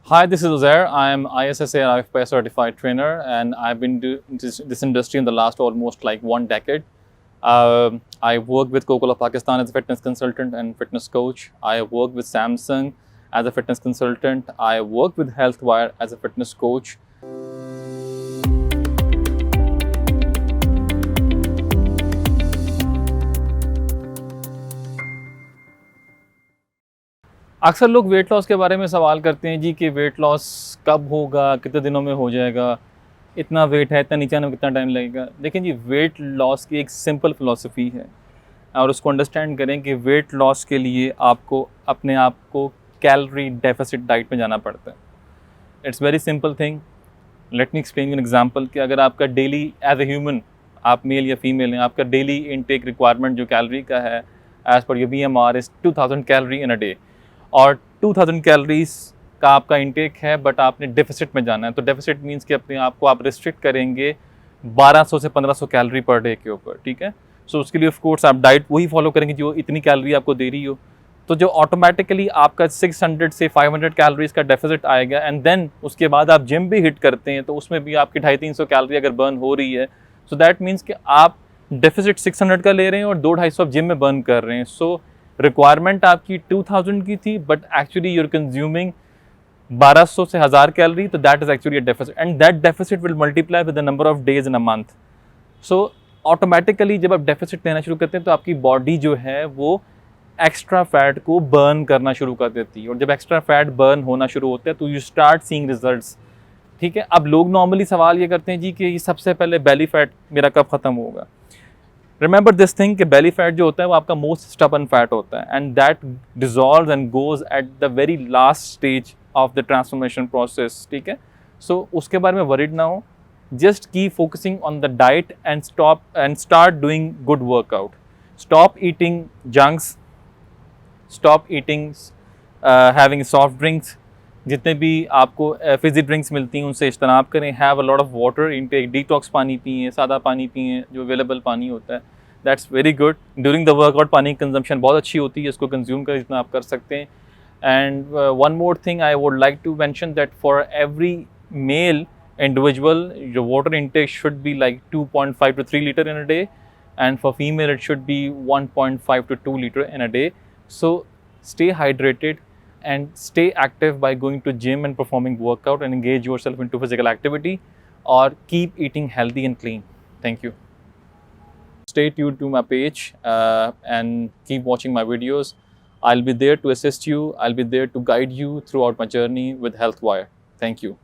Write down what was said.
Hi, this is Uzair. I am ISSA and IFPI certified trainer, and I've been doing this industry in the last almost like 1 decade. I worked with Coca-Cola Pakistan as a fitness consultant and fitness coach. I worked with Samsung as a fitness consultant. I worked with HealthWire as a fitness coach. अक्सर लोग weight loss के बारे में सवाल करते हैं जी कि weight loss कब होगा, कितने दिनों में हो जाएगा, इतना वेट है, इतना नीचे आने में कितना टाइम लगेगा। देखिए जी, वेट लॉस की एक सिंपल फ़िलॉसफी है और उसको अंडरस्टैंड करें कि वेट लॉस के लिए आपको अपने आप को कैलोरी डेफिसिट डाइट में जाना पड़ता है। It's very simple thing. Let me explain you an example कि अगर आपका डेली एज ए ह्यूमन, आप मेल या फीमेल हैं, आपका डेली इनटेक रिक्वायरमेंट जो कैलोरी का है as per your BMR is 2000 calorie in a day, और 2000 कैलोरीज का आपका इंटेक है, बट आपने डेफिसिट में जाना है। तो डेफिसिट मीन्स कि अपने आप को आप रिस्ट्रिक्ट करेंगे 1200 से 1500 कैलोरी पर डे के ऊपर, ठीक है। सो उसके लिए ऑफ कोर्स आप डाइट वही फॉलो करेंगे जो इतनी कैलोरी आपको दे रही हो। तो जो ऑटोमेटिकली आपका 600 से 500 कैलोरीज का डेफिसिट आएगा, एंड देन उसके बाद आप जिम भी हिट करते हैं तो उसमें भी आपकी 250-300 कैलोरी अगर बर्न हो रही है, सो दैट मीन्स कि आप डेफिसिट 600 का ले रहे हैं और 200-250 आप जिम में बर्न कर रहे हैं। सो रिक्वायरमेंट आपकी 2000 की थी, बट एक्चुअली यूर कंज्यूमिंग 1200 से 1000 कैलोरी, तो that is actually a deficit, and that deficit will multiply with the number of days in a month. So automatically जब आप डेफिसिट लेना शुरू करते हैं तो आपकी बॉडी जो है वो एक्स्ट्रा फैट को बर्न करना शुरू कर देती है, और जब एक्स्ट्रा फैट बर्न होना शुरू होता है तो यू स्टार्ट सीइंग रिजल्ट्स, ठीक है। अब लोग नॉर्मली सवाल ये करते हैं जी कि सबसे पहले बेली फैट मेरा कब खत्म होगा। रिमेंबर दिस थिंग कि बेली फैट जो होता है वो आपका मोस्ट स्टबन फैट होता है, and that dissolves and goes at the very last stage of the transformation process, ठीक है। सो उसके बारे में वरीड ना हो, just keep focusing on the diet and start doing good workout. Stop eating junks, stop eating having soft drinks, जितने भी आपको फिजी ड्रिंक्स मिलती हैं उनसे इज्तनाब करें। Have a lot of water intake, detox पानी पिए, सादा पानी पिए जो अवेलेबल पानी होता है, that's very good. During the workout पानी की कंजम्पशन बहुत अच्छी होती है, इसको कंज्यूम कर जितना आप कर सकते हैं। And one more thing I would like to mention that for every male individual your water intake should be like 2.5 to 3 liter in a day, and for female it should be 1.5 to 2 liter in a day. So stay hydrated and stay active by going to gym and performing workout, and engage yourself into physical activity, or keep eating healthy and clean. Thank you. Stay tuned to my page and keep watching my videos. I'll be there to assist you. I'll be there to guide you throughout my journey with HealthWire. Thank you.